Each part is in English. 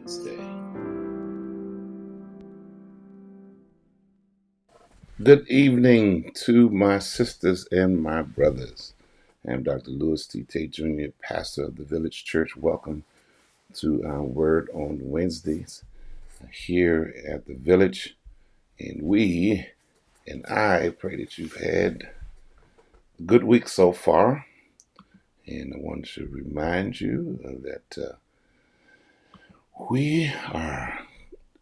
Wednesday. Good evening to my sisters and my brothers. I'm Dr. Tait Jr., pastor of the Village Church. Welcome to our Word on Wednesdays here at the Village. And I pray that you've had a good week so far. And I want to remind you that we are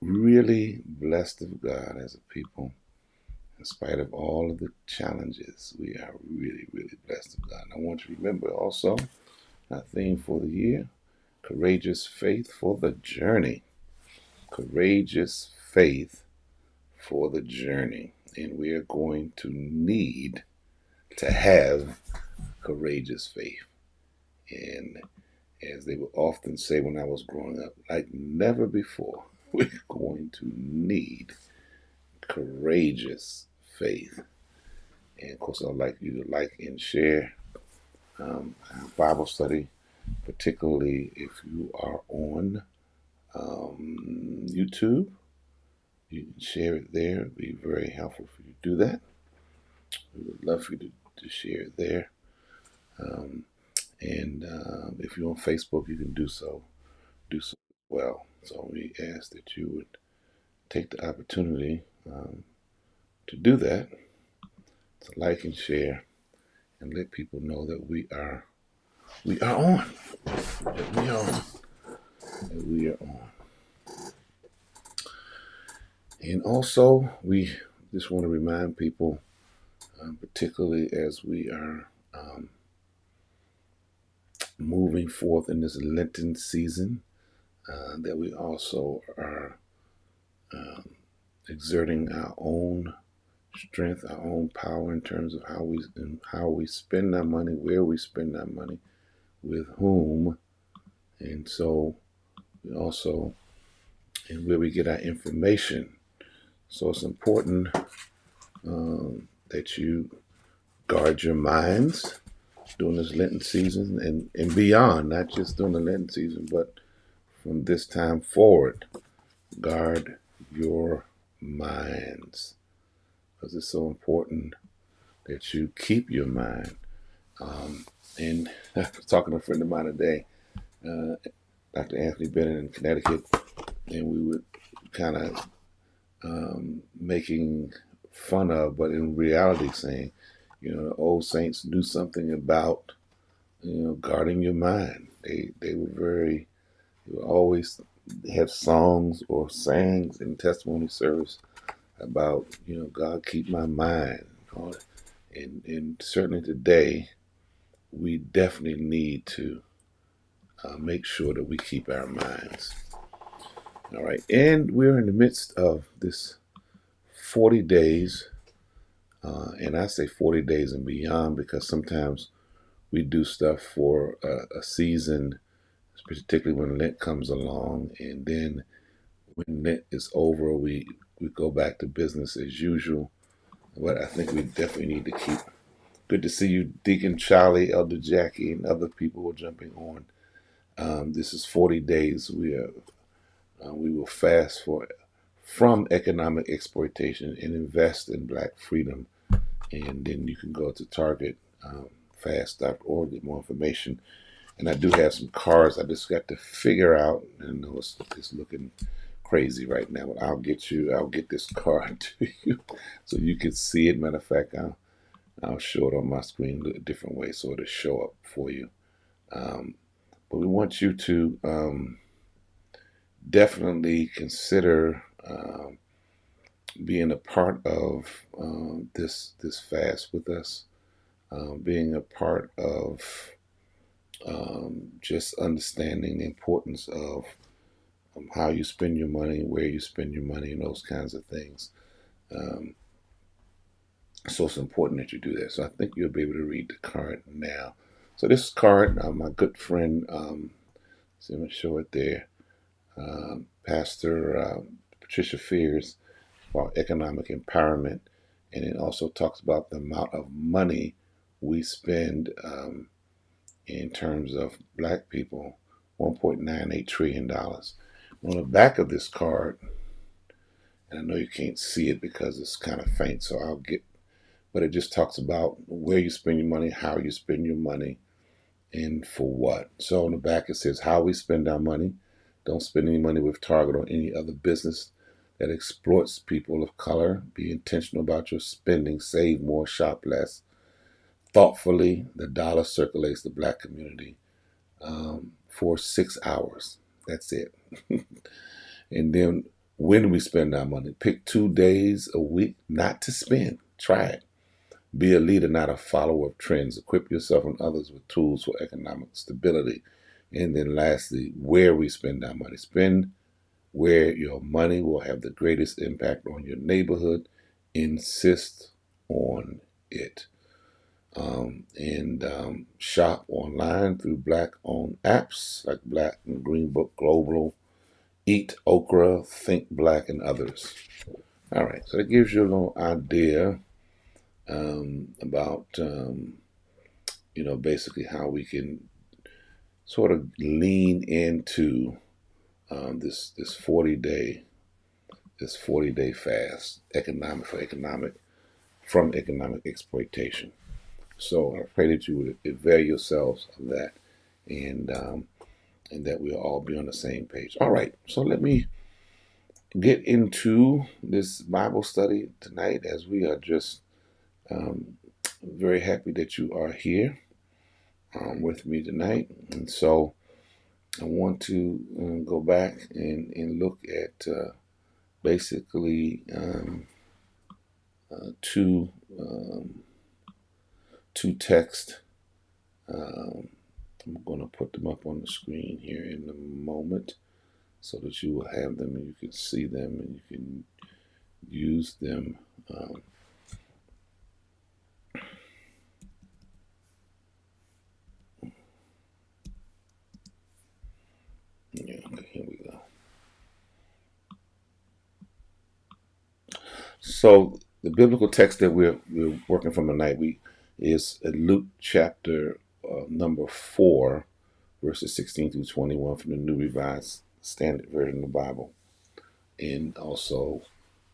really blessed of God as a people. In spite of all of the challenges, we are really, really blessed of God. And I want you to remember also our theme for the year, courageous faith for the journey. Courageous faith for the journey. And we are going to need to have courageous faith. And as they would often say when I was growing up, like never before, we're going to need courageous faith. And of course, I'd like you to like and share our Bible study, particularly if you are on YouTube. You can share it there. It'd be very helpful for you to do that. We would love for you to share it there. And if you're on Facebook, you can do so. Do so well. So we ask that you would take the opportunity to do that, to like and share, and let people know that we are on. That we are on. That we are on. And also, we just want to remind people, particularly as we are moving forth in this Lenten season, that we also are exerting our own strength, our own power in terms of how we spend our money, where we spend our money, with whom, and so we also, and where we get our information. So it's important that you guard your minds during this Lenten season and beyond, not just during the Lenten season, but from this time forward. Guard your minds, because it's so important that you keep your mind. And I was talking to a friend of mine today, Dr. Anthony Bennett in Connecticut, and we were kind of making fun of, but in reality saying, the old saints knew something about, guarding your mind. They would always have songs or sayings in testimony service about, God keep my mind. And certainly today, we definitely need to make sure that we keep our minds. All right, and we're in the midst of this 40 days, and I say 40 days and beyond because sometimes we do stuff for a season, particularly when Lent comes along, and then when Lent is over, we go back to business as usual. But I think we definitely need to keep. Good to see you, Deacon Charlie, Elder Jackie, and other people who are jumping on. This is 40 days. We will fast from economic exploitation and invest in Black freedom. And then you can go to Target, fast.org, get more information. And I do have some cards I just got to figure out. I know it's looking crazy right now, but I'll get this card to you so you can see it. Matter of fact, I'll show it on my screen a different way so it'll show up for you. But we want you to definitely consider being a part of this fast with us, being a part of just understanding the importance of how you spend your money, where you spend your money, and those kinds of things. So it's important that you do that. So I think you'll be able to read the card now. So this card, my good friend, see, I'm going to show it there, Pastor Patricia Fears, about economic empowerment. And it also talks about the amount of money we spend in terms of Black people, $1.98 trillion. On the back of this card, and I know you can't see it because it's kind of faint, so but it just talks about where you spend your money, how you spend your money, and for what. So on the back it says how we spend our money. Don't spend any money with Target or any other business that exploits people of color. Be intentional about your spending. Save more, shop less. Thoughtfully, the dollar circulates the black community for 6 hours. That's it. And then when we spend our money, pick 2 days a week not to spend. Try it. Be a leader, not a follower of trends. Equip yourself and others with tools for economic stability. And then lastly, where we spend our money. Spend where your money will have the greatest impact on your neighborhood. Insist on it. And shop online through black-owned apps like Black and Green Book Global, Eat Okra, Think Black, and others. All right, so that gives you a little idea about basically how we can sort of lean into this 40-day fast, from economic exploitation. So I pray that you would avail yourselves of that, and that we'll all be on the same page. All right, so let me get into this Bible study tonight, as we are just very happy that you are here with me tonight. And so I want to go back and look at basically two texts. I'm going to put them up on the screen here in a moment so that you will have them and you can see them and you can use them. Yeah, okay, here we go. So the biblical text that we're working from tonight is Luke chapter number 4, verses 16 through 21 from the New Revised Standard Version of the Bible, and also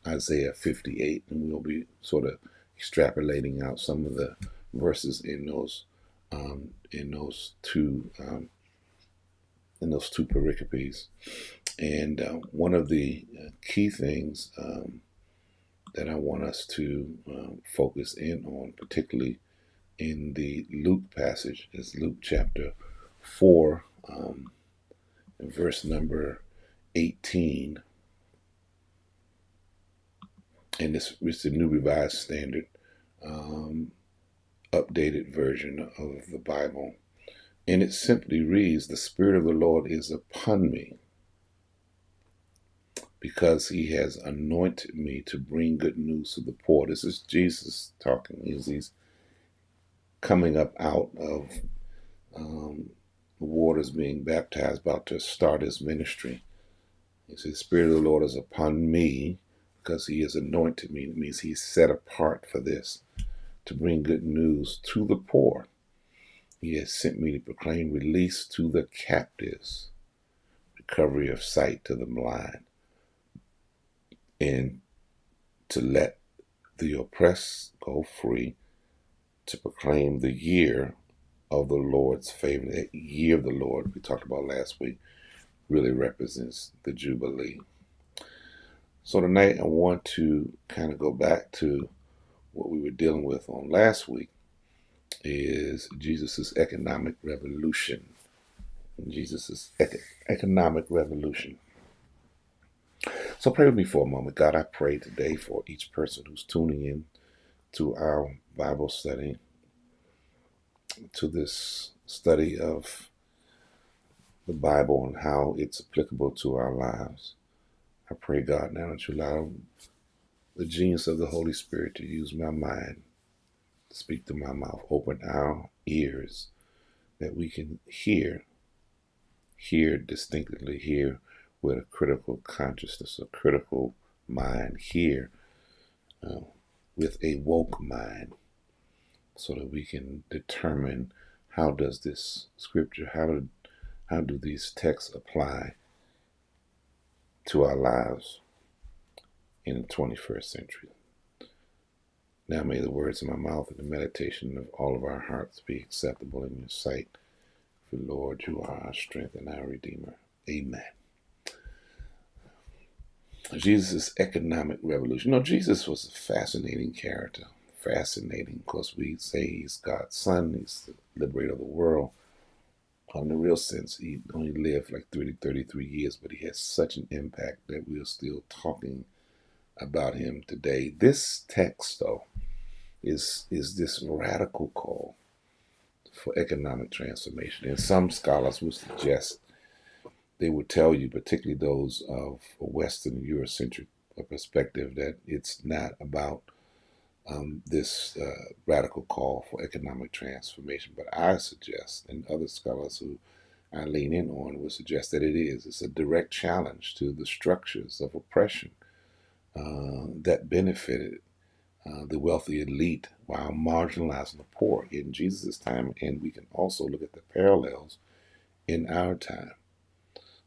Isaiah 58, and we'll be sort of extrapolating out some of the verses in those two pericopes. And one of the key things that I want us to focus in on, particularly in the Luke passage, is Luke chapter 4, verse number 18. And this is the New Revised Standard updated version of the Bible. And it simply reads, "The Spirit of the Lord is upon me, because he has anointed me to bring good news to the poor." This is Jesus talking. He's coming up out of the waters, being baptized, about to start his ministry. He says, "The Spirit of the Lord is upon me because he has anointed me." It means he's set apart for this, to bring good news to the poor. He has sent me to proclaim release to the captives, recovery of sight to the blind, and to let the oppressed go free, to proclaim the year of the Lord's favor. That year of the Lord we talked about last week really represents the Jubilee. So tonight I want to kind of go back to what we were dealing with on last week, is Jesus's economic revolution. Jesus's economic revolution. So pray with me for a moment. God, I pray today for each person who's tuning in to our Bible study, to this study of the Bible and how it's applicable to our lives. I pray, God, now that you allow the genius of the Holy Spirit to use my mind, to speak through my mouth. Open our ears that we can hear distinctly, hear with a critical consciousness, a critical mind, hear with a woke mind, so that we can determine how does this scripture, how do these texts apply to our lives in the 21st century. Now may the words of my mouth and the meditation of all of our hearts be acceptable in your sight. For Lord, you are our strength and our Redeemer. Amen. Jesus' economic revolution. No, Jesus was a fascinating character. Fascinating because we say he's God's son, he's the liberator of the world. In the real sense, he only lived like 33 years, but he has such an impact that we're still talking about him today. This text, though, is this radical call for economic transformation. And some scholars would suggest, they would tell you, particularly those of a Western Eurocentric perspective, that it's not about this radical call for economic transformation. But I suggest, and other scholars who I lean in on would suggest that it is. It's a direct challenge to the structures of oppression that benefited the wealthy elite while marginalizing the poor in Jesus' time. And we can also look at the parallels in our time.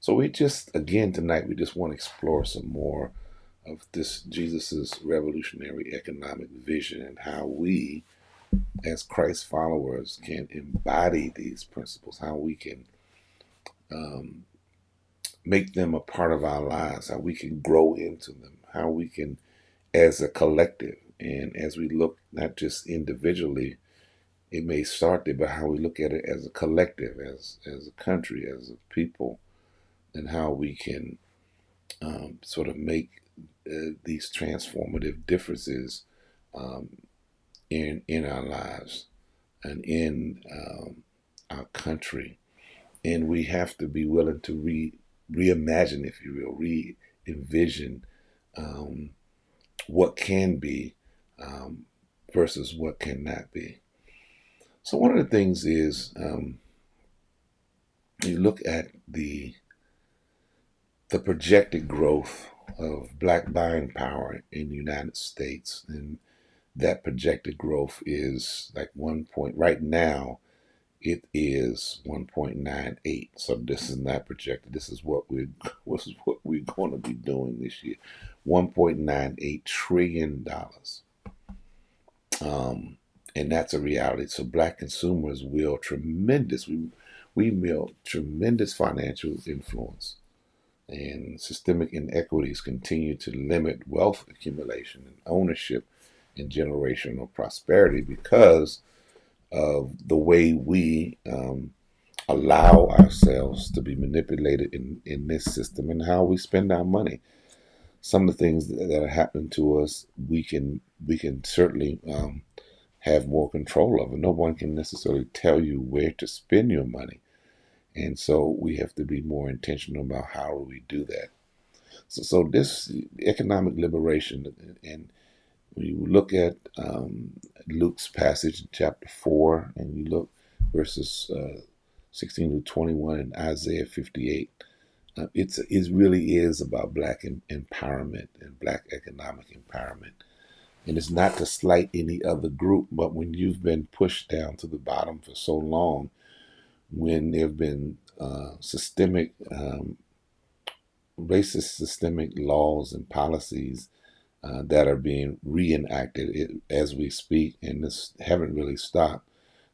So we just, again, tonight, we just want to explore some more of this Jesus's revolutionary economic vision and how we, as Christ followers, can embody these principles, how we can make them a part of our lives, how we can grow into them, how we can, as a collective, and as we look not just individually, it may start there, but how we look at it as a collective, as a country, as a people, and how we can sort of make these transformative differences in our lives and in our country. And we have to be willing to reimagine, if you will, re-envision what can be versus what cannot be. So one of the things is you look at the projected growth of black buying power in the United States, and that projected growth is like right now it is 1.98. So this is not projected. This is what we're going to be doing this year. $1.98 trillion. And that's a reality. So black consumers wield tremendous financial influence, and systemic inequities continue to limit wealth accumulation and ownership and generational prosperity because of the way we allow ourselves to be manipulated in this system and how we spend our money. Some of the things that are happening to us, we can certainly have more control over. No one can necessarily tell you where to spend your money. And so we have to be more intentional about how we do that. So this economic liberation, and when you look at Luke's passage in chapter 4, and you look verses 16 to 21 in Isaiah 58, it really is about black empowerment and black economic empowerment. And it's not to slight any other group, but when you've been pushed down to the bottom for so long, when there have been racist systemic laws and policies that are being reenacted as we speak, and this haven't really stopped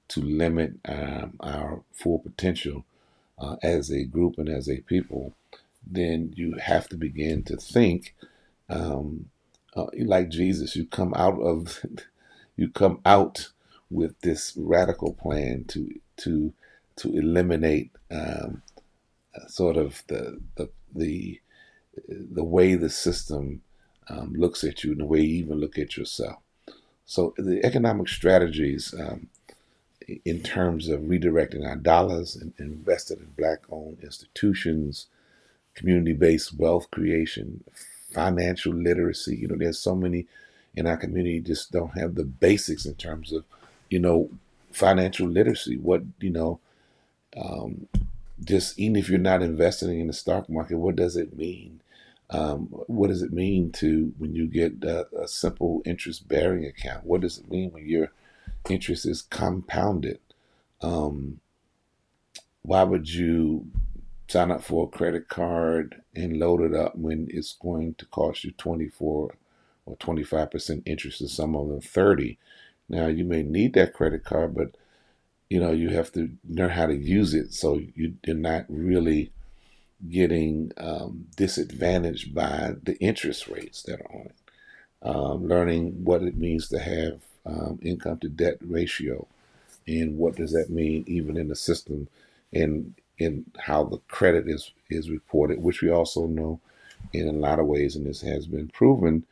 to limit our full potential as a group and as a people, then you have to begin to think like Jesus. You come out with this radical plan to eliminate sort of the way the system looks at you and the way you even look at yourself. So the economic strategies in terms of redirecting our dollars and invested in black-owned institutions, community-based wealth creation, financial literacy. There's so many in our community just don't have the basics in terms of, financial literacy. Just even if you're not investing in the stock market, what does it mean? What does it mean when you get a simple interest-bearing account? What does it mean when your interest is compounded? Why would you sign up for a credit card and load it up when it's going to cost you 24 or 25% interest, and some of them 30. Now you may need that credit card, but you have to learn how to use it so you're not really getting disadvantaged by the interest rates that are on it. Learning what it means to have income to debt ratio, and what does that mean even in the system, and in how the credit is reported, which we also know in a lot of ways, and this has been proven,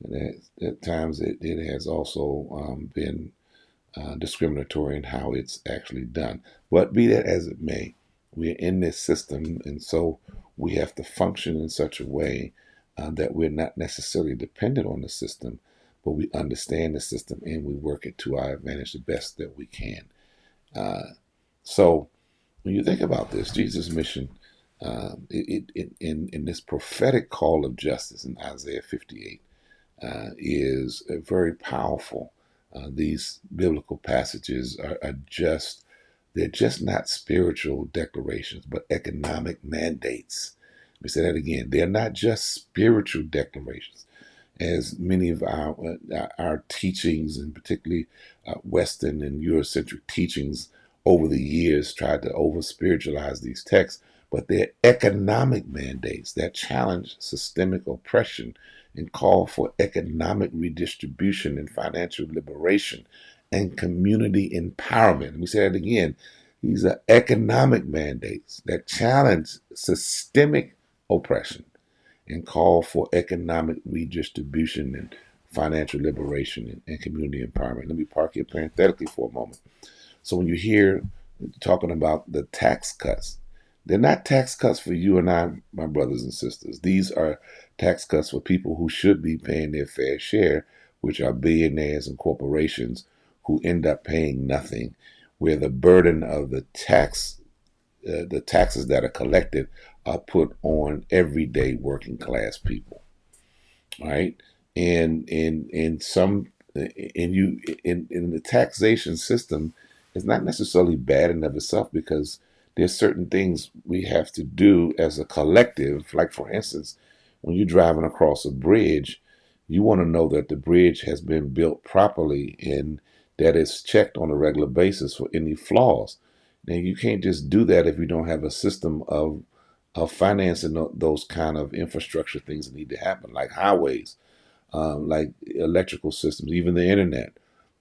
and at times it has also been discriminatory in how it's actually done. But be that as it may, we're in this system, and so we have to function in such a way that we're not necessarily dependent on the system, but we understand the system and we work it to our advantage the best that we can. So when you think about this, Jesus' mission, in this prophetic call of justice in Isaiah 58, is very powerful. These biblical passages are just, they're just not spiritual declarations, but economic mandates. Let me say that again. They're not just spiritual declarations, as many of our teachings, and particularly Western and Eurocentric teachings over the years, tried to over spiritualize these texts, but they're economic mandates that challenge systemic oppression and call for economic redistribution and financial liberation and community empowerment. Let me say that again. These are economic mandates that challenge systemic oppression and call for economic redistribution and financial liberation and community empowerment. Let me park here parenthetically for a moment. So when you hear talking about the tax cuts, they're not tax cuts for you and I, my brothers and sisters. These are tax cuts for people who should be paying their fair share, which are billionaires and corporations who end up paying nothing, where the burden of the taxes that are collected are put on everyday working class people, right? And some in the taxation system, it's not necessarily bad in of itself, because there's certain things we have to do as a collective. Like, for instance, when you're driving across a bridge, you want to know that the bridge has been built properly and that it's checked on a regular basis for any flaws. Now, you can't just do that if you don't have a system of financing those kind of infrastructure things that need to happen, like highways, like electrical systems, even the internet.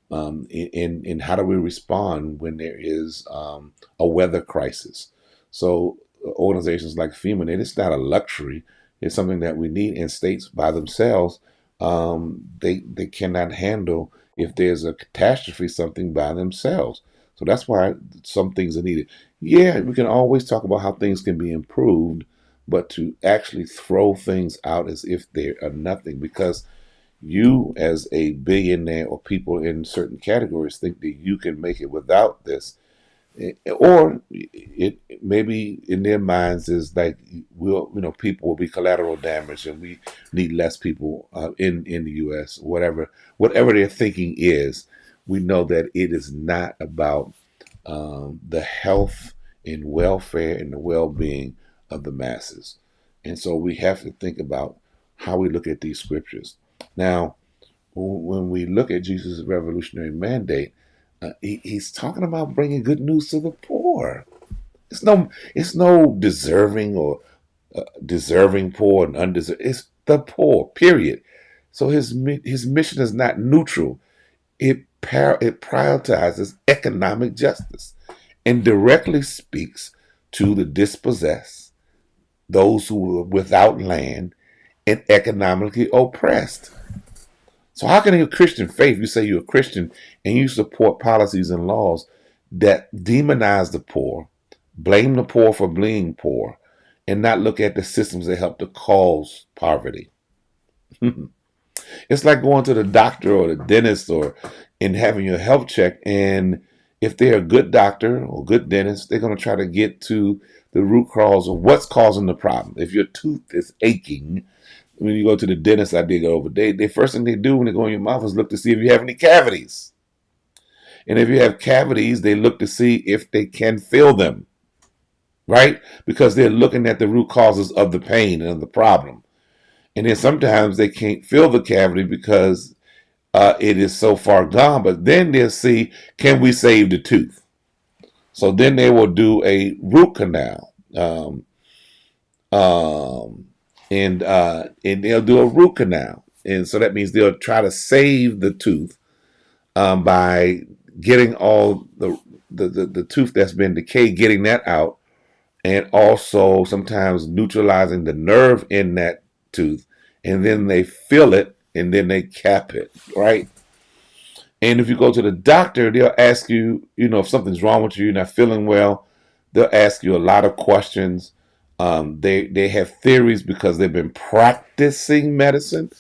In how do we respond when there is a weather crisis? So organizations like FEMA, it's not a luxury. It's something that we need. And states by themselves, they cannot handle if there's a catastrophe, something by themselves. So that's why some things are needed. Yeah, we can always talk about how things can be improved, but to actually throw things out as if they are nothing, because you as a billionaire or people in certain categories think that you can make it without this. Or it maybe in their minds is like, people will be collateral damage and we need less people in the U.S. Whatever their thinking is. We know that it is not about the health and welfare and the well-being of the masses. And so we have to think about how we look at these scriptures. Now, when we look at Jesus' revolutionary mandate, he's talking about bringing good news to the poor. It's no deserving or deserving poor and undeserving. It's the poor, period. So his mission is not neutral. It prioritizes economic justice and directly speaks to the dispossessed, those who are without land and economically oppressed. So how can a Christian faith, you say you're a Christian and you support policies and laws that demonize the poor, blame the poor for being poor, and not look at the systems that help to cause poverty? It's like going to the doctor or the dentist or and having your health checked, and if they're a good doctor or good dentist, they're going to try to get to the root cause of what's causing the problem. If your tooth is aching, when you go to the dentist, I did go over. The first thing they do when they go in your mouth is look to see if you have any cavities. And if you have cavities, they look to see if they can fill them. right? Because they're looking at the root causes of the pain and of the problem. And then sometimes they can't fill the cavity because it is so far gone. But then they'll see, can we save the tooth? So then they will do a root canal. Um, and they'll do a root canal. And so that means they'll try to save the tooth by getting all the tooth that's been decayed, getting that out, and also sometimes neutralizing the nerve in that tooth, and then they fill it and then they cap it, right? And if you go to the doctor, they'll ask you, if something's wrong with you, you're not feeling well, they'll ask you a lot of questions. They have theories because they've been practicing medicine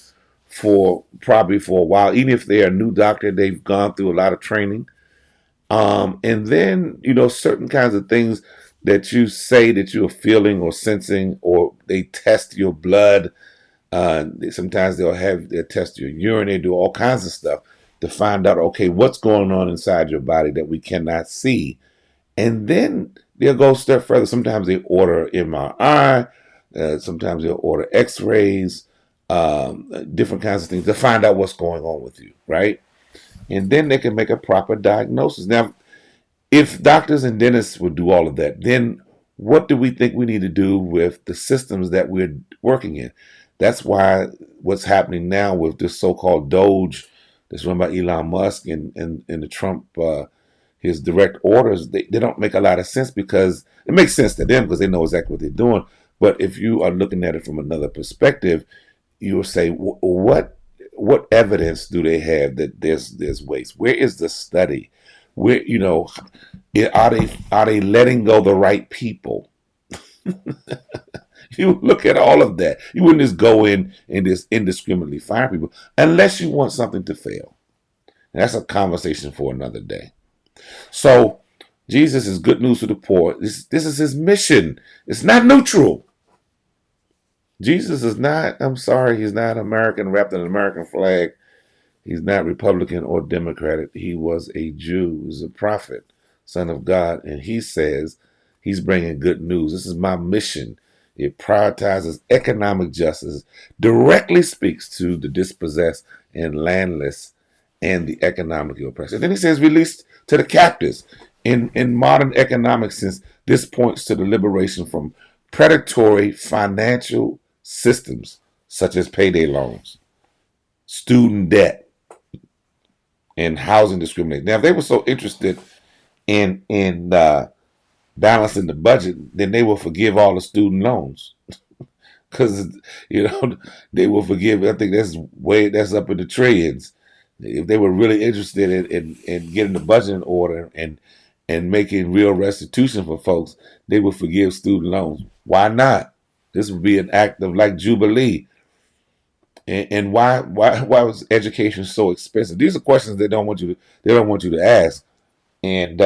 for probably for a while. Even if they're a new doctor, they've gone through a lot of training. And then, certain kinds of things that you say that you're feeling or sensing, or they test your blood. Sometimes they'll test your urine. They do all kinds of stuff to find out, okay, what's going on inside your body that we cannot see. And then they'll go a step further. Sometimes they order MRI. Sometimes they'll order X-rays, different kinds of things to find out what's going on with you, right? And then they can make a proper diagnosis. Now, if doctors and dentists would do all of that, then what do we think we need to do with the systems that we're working in? That's why what's happening now with this so-called Doge that's run by Elon Musk and the Trump, his direct orders, they don't make a lot of sense, because it makes sense to them because they know exactly what they're doing. But if you are looking at it from another perspective, you'll say, what evidence do they have that there's waste? Where is the study? Where are they letting go the right people? You look at all of that. You wouldn't just go in and just indiscriminately fire people unless you want something to fail. And that's a conversation for another day. So Jesus is good news to the poor. This is his mission. It's not neutral. Jesus is not, I'm sorry, he's not American wrapped in an American flag. He's not Republican or Democratic. He was a Jew. He was a prophet, son of God. And he says he's bringing good news. This is my mission. It prioritizes economic justice, directly speaks to the dispossessed and landless and the economically oppressed. And then he says release to the captives. In modern economic sense, this points to the liberation from predatory financial systems such as payday loans, student debt, and housing discrimination. Now, if they were so interested in balancing the budget, then they will forgive all the student loans, because they will forgive. I think that's up in the trillions. If they were really interested in getting the budget in order and making real restitution for folks, they would forgive student loans. Why not? This would be an act of like jubilee. And why was education so expensive? These are questions they don't want you to ask. And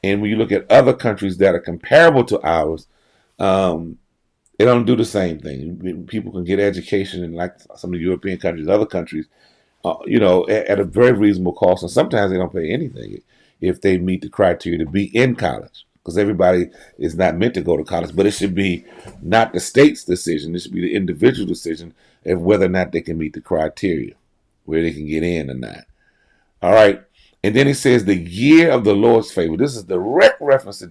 when you look at other countries that are comparable to ours, they don't do the same thing. People can get education in like some of the European countries, other countries, at a very reasonable cost, and sometimes they don't pay anything if they meet the criteria to be in college. Because everybody is not meant to go to college, but it should be not the state's decision. It should be the individual decision of whether or not they can meet the criteria, where they can get in or not. All right. And then he says the year of the Lord's favor. This is direct reference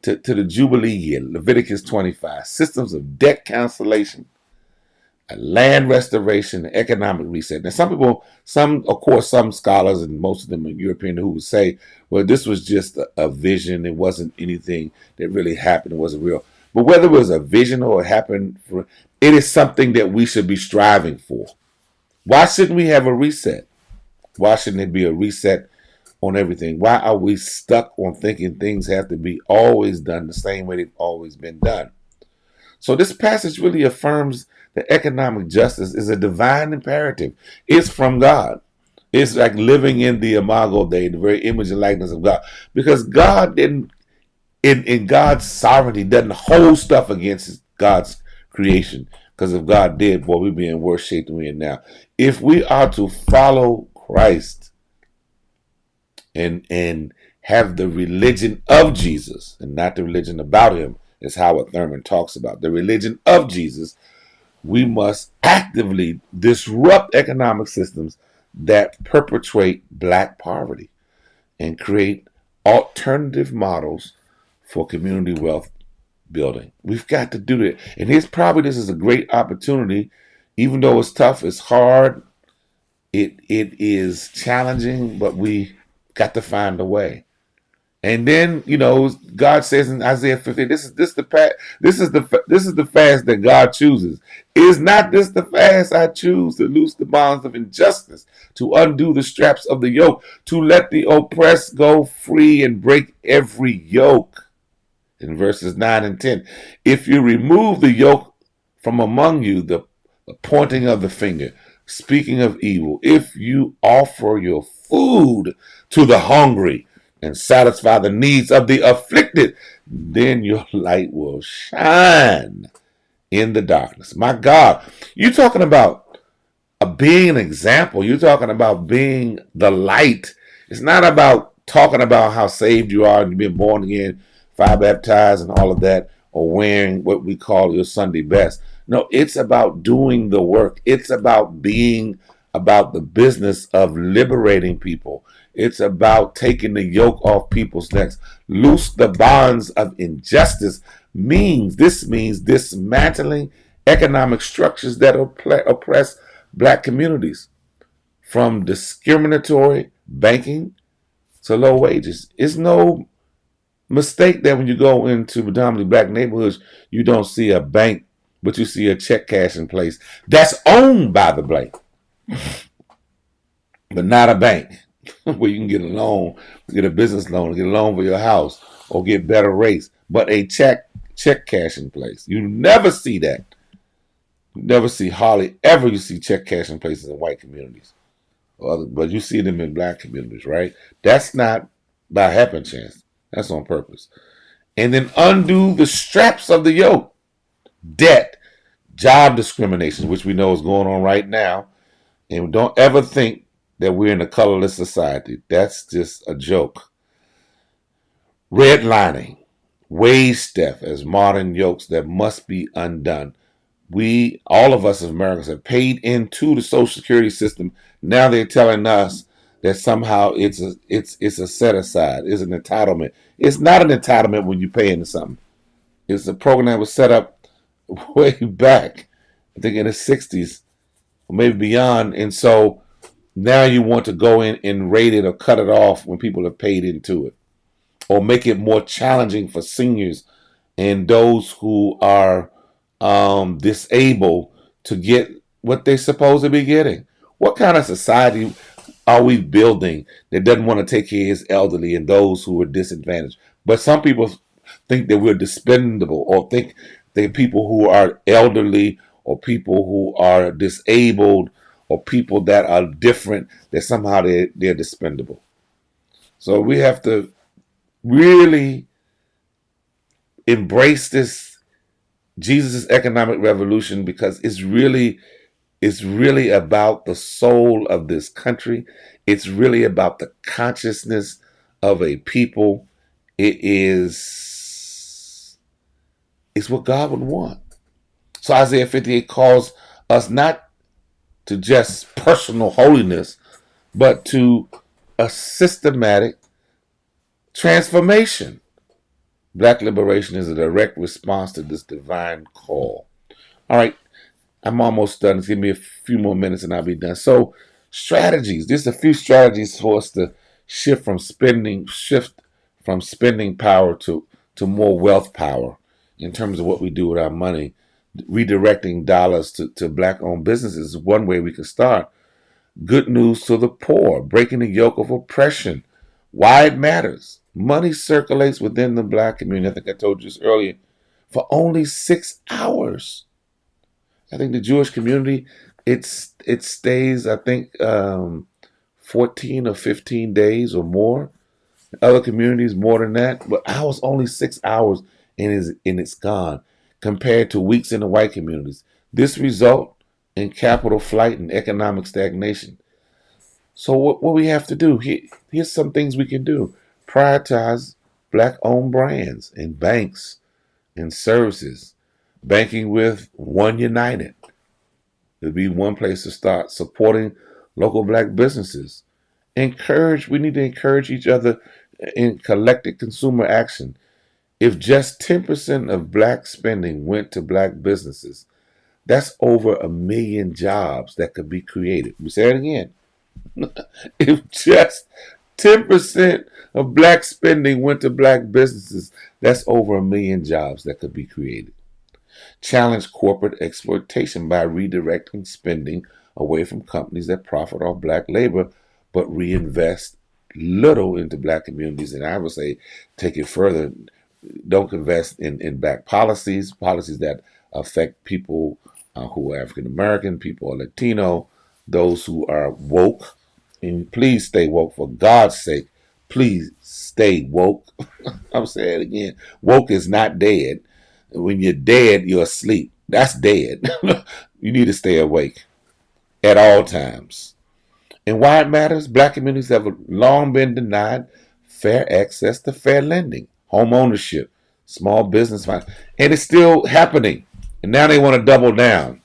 to the Jubilee year, Leviticus 25. Systems of debt cancellation, land restoration, and economic reset. Now, some scholars, and most of them are European, who would say, well, this was just a vision. It wasn't anything that really happened. It wasn't real. But whether it was a vision or it happened, it is something that we should be striving for. Why shouldn't we have a reset? Why shouldn't it be a reset on everything? Why are we stuck on thinking things have to be always done the same way they've always been done? So this passage really affirms that economic justice is a divine imperative. It's from God. It's like living in the imago Dei, the very image and likeness of God. Because God didn't, in God's sovereignty, doesn't hold stuff against God's creation. Because if God did, boy, we'd be in worse shape than we're in now. If we are to follow Christ and have the religion of Jesus and not the religion about him, as Howard Thurman talks about, the religion of Jesus, we must actively disrupt economic systems that perpetuate black poverty and create alternative models for community wealth building. We've got to do that. And this is a great opportunity, even though it's tough, it's hard, it is challenging, but we got to find a way. And then, God says in Isaiah 50, this is the fast that God chooses. Is not this the fast I choose, to loose the bonds of injustice, to undo the straps of the yoke, to let the oppressed go free and break every yoke? In verses 9 and 10, if you remove the yoke from among you, the pointing of the finger, speaking of evil, if you offer your food to the hungry and satisfy the needs of the afflicted, then your light will shine in the darkness. My God, you're talking about being an example. You're talking about being the light. It's not about talking about how saved you are and you've been born again, fire baptized, and all of that, or wearing what we call your Sunday best. No, it's about doing the work. It's about being about the business of liberating people. It's about taking the yoke off people's necks. Loose the bonds of injustice this means dismantling economic structures that oppress black communities, from discriminatory banking to low wages. It's no mistake that when you go into predominantly black neighborhoods, you don't see a bank, but you see a check cashing place that's owned by the bank, but not a bank where you can get a loan, get a business loan, get a loan for your house, or get better rates, but a check cashing place. You never see that. You never see hardly ever you see check cashing places in white communities, but you see them in black communities, right? That's not by happen chance. That's on purpose. And then undo the straps of the yoke. Debt, job discrimination, which we know is going on right now. And don't ever think that we're in a colorless society. That's just a joke. Redlining, wage theft as modern yokes that must be undone. All of us as Americans, have paid into the Social Security system. Now they're telling us that somehow it's a set aside, it's an entitlement. It's not an entitlement when you pay into something. It's a program that was set up way back, I think in the 60s, or maybe beyond. And so now you want to go in and rate it or cut it off when people have paid into it, or make it more challenging for seniors and those who are disabled to get what they're supposed to be getting. What kind of society are we building that doesn't want to take care of his elderly and those who are disadvantaged? But some people think that we're dispendable, or think that people who are elderly or people who are disabled or people that are different, that somehow they're dispendable. So we have to really embrace this Jesus' economic revolution, because it's really about the soul of this country. It's really about the consciousness of a people. It's what God would want. So Isaiah 58 calls us not to just personal holiness, but to a systematic transformation. Black liberation is a direct response to this divine call. All right, I'm almost done. Give me a few more minutes and I'll be done. So, strategies. There's a few strategies for us to shift from spending power to more wealth power in terms of what we do with our money. Redirecting dollars to black-owned businesses is one way we can start. Good news to the poor, breaking the yoke of oppression. Why it matters. Money circulates within the black community, I think I told you this earlier, for only 6 hours. I think the Jewish community, it stays, I think, 14 or 15 days or more. Other communities more than that, but ours only 6 hours and it's gone, compared to weeks in the white communities. This result in capital flight and economic stagnation. So what we have to do, here's some things we can do. Prioritize black-owned brands and banks and services. Banking with One United. It'd be one place to start. Supporting local black businesses. We need to encourage each other in collective consumer action. If just 10% of black spending went to black businesses, that's over 1 million jobs that could be created. We say it again. If just 10% of black spending went to black businesses, that's over 1 million jobs that could be created. Challenge corporate exploitation by redirecting spending away from companies that profit off black labor but reinvest little into black communities. And I would say take it further. Don't invest in black policies that affect people who are African American, people are Latino, those who are woke. And please stay woke for God's sake. Please stay woke. I'm saying it again. Woke is not dead. When you're dead, you're asleep. That's dead. You need to stay awake at all times. And why it matters, black communities have long been denied fair access to fair lending, home ownership, small business finance, and it's still happening. And now they want to double down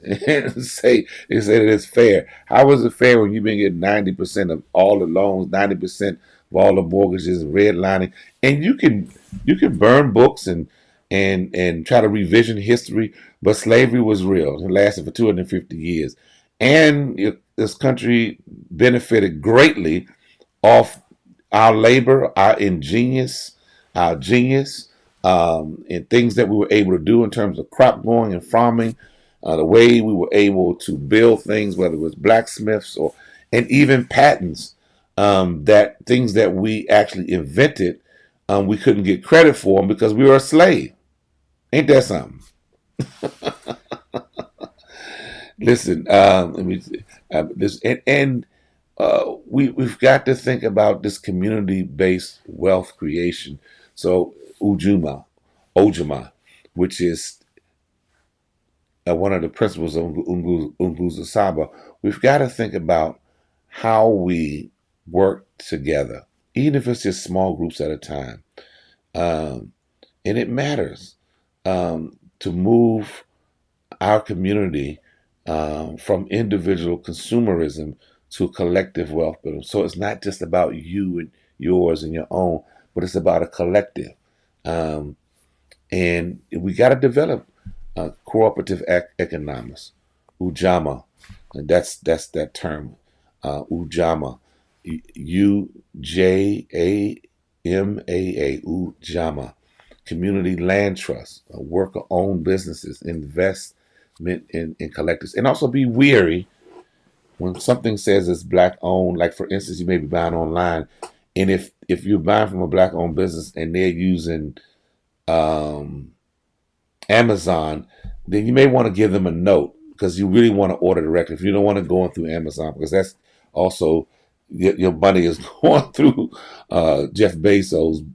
and say that it's fair. How is it fair when you've been getting 90% of all the loans, 90% of all the mortgages, redlining, and you can burn books and try to revision history, but slavery was real. It lasted for 250 years, and this country benefited greatly off our labor, our genius, and things that we were able to do in terms of crop growing and farming, the way we were able to build things, whether it was blacksmiths and even patents, that things that we actually invented, we couldn't get credit for them because we were a slave. Ain't that something? Listen, let me this and we've got to think about this community-based wealth creation. So Ojama, which is one of the principles of Nguzo Saba, we've got to think about how we work together, even if it's just small groups at a time. And it matters to move our community from individual consumerism to collective wealth building. So it's not just about you and yours and your own, but it's about a collective. And we got to develop cooperative economics, Ujama, and that's that term, Ujama, Ujama, Ujama, community land trust, worker-owned businesses, investment in collectors, and also be weary when something says it's black-owned. Like for instance, you may be buying online, and if you're buying from a black-owned business and they're using Amazon, then you may want to give them a note because you really want to order directly. If you don't want to go through Amazon, because that's also your money is going through Jeff Bezos'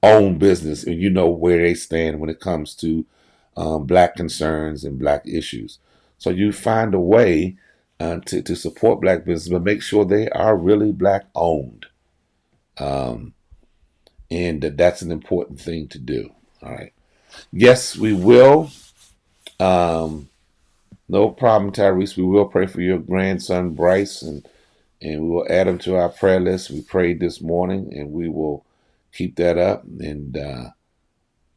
own business, and you know where they stand when it comes to black concerns and black issues. So you find a way to support black business, but make sure they are really black owned, and that's an important thing to do. All right. Yes, we will. No problem, Tyrese. We will pray for your grandson, Bryce, and we will add him to our prayer list. We prayed this morning, and we will keep that up. And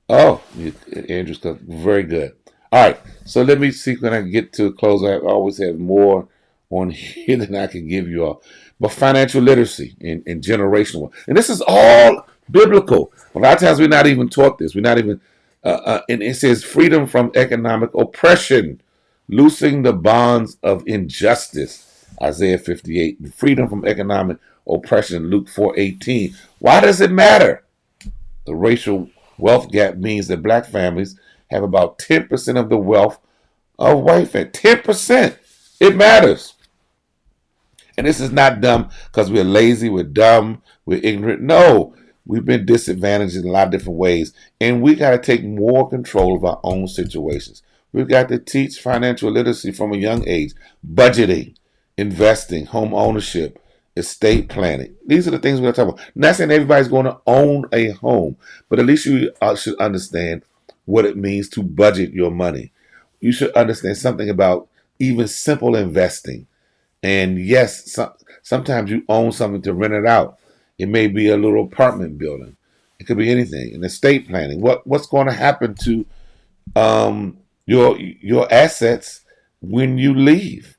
Andrew's very good. All right, so let me see when I get to a close. I always have more on here than I can give you all. But financial literacy and generational, and this is all biblical. A lot of times we're not even taught this. We're not even. And it says freedom from economic oppression, loosing the bonds of injustice, Isaiah 58, freedom from economic oppression, Luke 4:18. Why does it matter? The racial wealth gap means that black families have about 10% of the wealth of white families. 10%. It matters. And this is not dumb because we're lazy, we're dumb, we're ignorant. No, we've been disadvantaged in a lot of different ways. And we got to take more control of our own situations. We've got to teach financial literacy from a young age, budgeting, investing, home ownership, estate planning. These are the things we're going to talk about. Not saying everybody's going to own a home, but at least you should understand what it means to budget your money. You should understand something about even simple investing. And yes, sometimes you own something to rent it out. It may be a little apartment building. It could be anything. And estate planning. What's going to happen to your assets when you leave?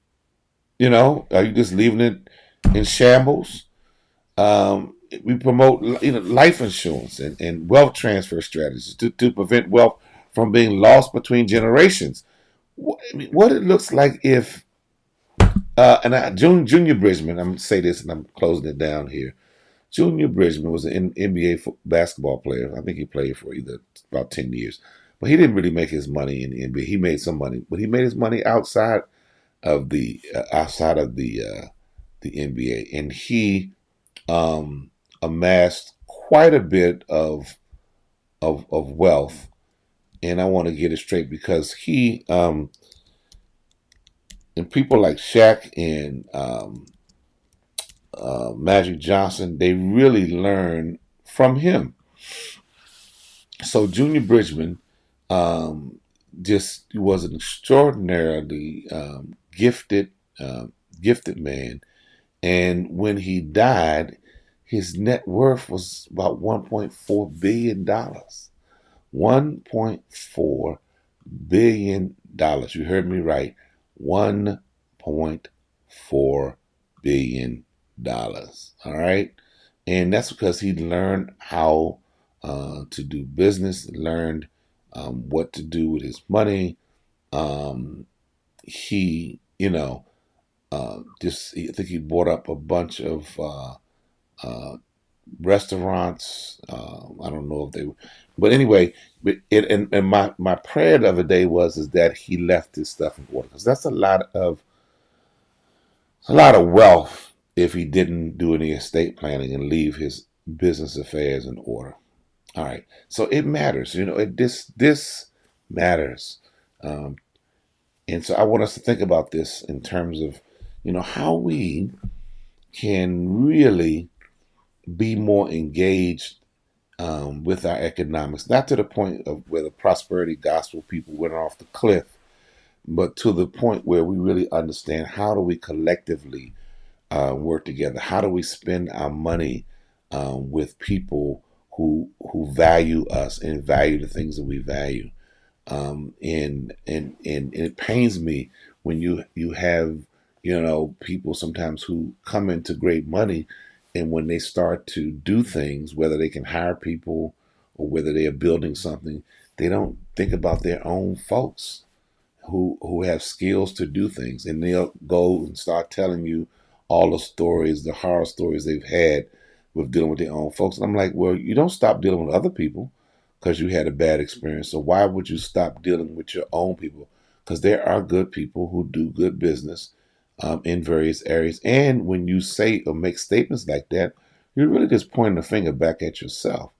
You know, are you just leaving it in shambles? We promote life insurance and wealth transfer strategies to prevent wealth from being lost between generations. I mean, what it looks like if Junior Bridgman, I'm gonna say this and I'm closing it down here. Junior Bridgman was an NBA basketball player. I think he played for either about 10 years, but he didn't really make his money in the NBA. He made some money, but he made his money outside of the NBA, and he amassed quite a bit of wealth. And I want to get it straight because he and people like Shaq and Magic Johnson, they really learned from him. So Junior Bridgman just was an extraordinarily gifted man. And when he died, his net worth was about $1.4 billion. $1.4 billion. You heard me right. $1.4 billion. All right. And that's because he learned how to do business, learned what to do with his money. He, I think he bought up a bunch of uh, restaurants. I don't know if they, but anyway, and my prayer the other day is that he left his stuff in order because that's a lot of wealth if he didn't do any estate planning and leave his business affairs in order. All right, so it matters, this matters, um, and so I want us to think about this in terms of how we can really be more engaged with our economics, not to the point of where the prosperity gospel people went off the cliff, but to the point where we really understand how do we collectively work together? How do we spend our money with people who value us and value the things that we value? And it pains me when you have people sometimes who come into great money, and when they start to do things, whether they can hire people or whether they are building something, they don't think about their own folks who have skills to do things, and they'll go and start telling you all the stories, the horror stories they've had with dealing with their own folks. And I'm like, well, you don't stop dealing with other people because you had a bad experience. So why would you stop dealing with your own people? Because there are good people who do good business in various areas. And when you say or make statements like that, you're really just pointing the finger back at yourself,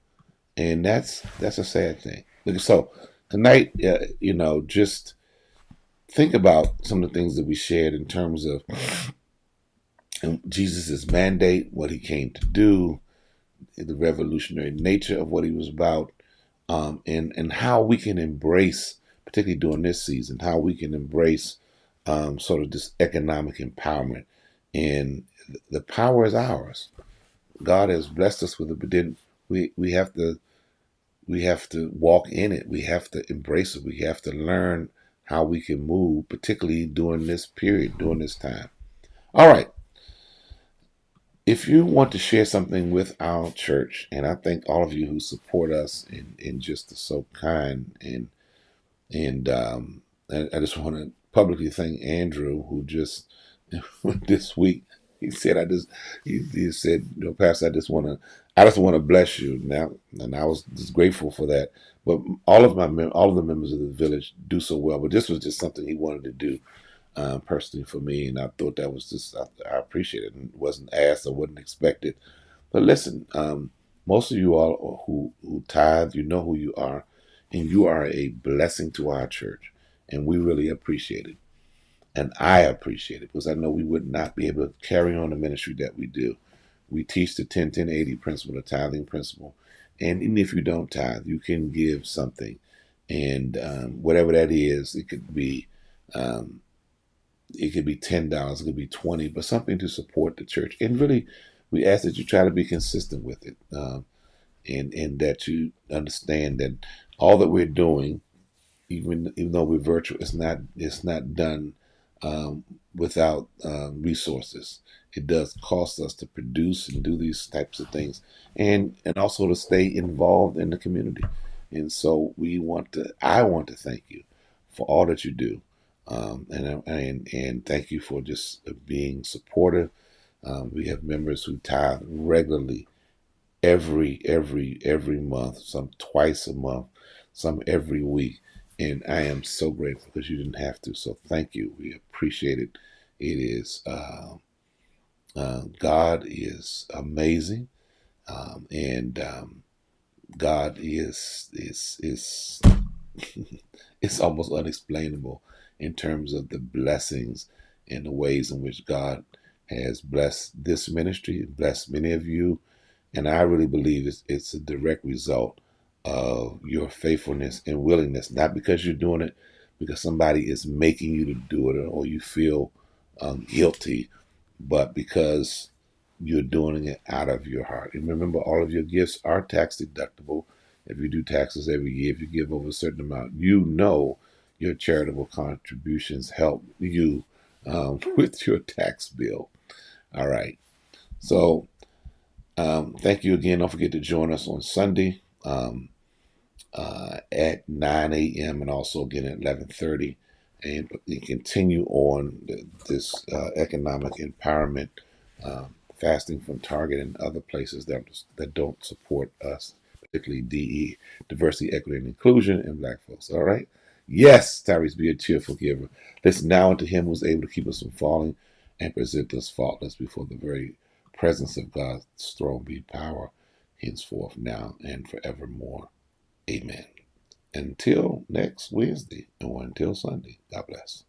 and that's a sad thing. So tonight, just think about some of the things that we shared in terms of Jesus' mandate, what he came to do, the revolutionary nature of what he was about, and how we can embrace, particularly during this season, how we can embrace sort of this economic empowerment. And the power is ours. God has blessed us with it, but then we have to walk in it. We have to embrace it. We have to learn how we can move, particularly during this period, during this time. All right. If you want to share something with our church, and I thank all of you who support us and just are so kind, and I just want to publicly thank Andrew, who just this week he said, he said, Pastor, I just want to bless you now, and I was just grateful for that. But all of the members of the village do so well, but this was just something he wanted to do personally for me, and I thought that was I appreciate it. And it wasn't asked, I wasn't expected. But listen, most of you all who tithe, you know who you are, and you are a blessing to our church, and we really appreciate it. And I appreciate it because I know we would not be able to carry on the ministry that we do. We teach the 10-10-80 principle, the tithing principle. And even if you don't tithe, you can give something And whatever that is, um, it could be $10, it could be 20, but something to support the church. And really, we ask that you try to be consistent with it, and that you understand that all that we're doing, even though we're virtual, it's not done um, without resources. It does cost us to produce and do these types of things, and also to stay involved in the community. And so I want to thank you for all that you do, and thank you for just being supportive. We have members who tithe regularly every month, some twice a month, some every week. And I am so grateful because you didn't have to. So thank you. We appreciate it. It is God is amazing, and God is it's almost unexplainable in terms of the blessings and the ways in which God has blessed this ministry, blessed many of you, and I really believe it's a direct result of your faithfulness and willingness, not because you're doing it because somebody is making you to do it or you feel guilty, but because you're doing it out of your heart. And remember, all of your gifts are tax deductible. If you do taxes every year, if you give over a certain amount, your charitable contributions help you with your tax bill. All right. So thank you again. Don't forget to join us on Sunday at 9 a.m. and also again at 11:30, and we continue on this economic empowerment, fasting from Target and other places that don't support us, particularly diversity, equity, and inclusion, and Black folks. All right. Yes, Tyrese, be a cheerful giver. Listen now unto him who is able to keep us from falling and present us faultless before the very presence of God's throne, be power henceforth, now, and forevermore. Amen. Until next Wednesday or until Sunday, God bless.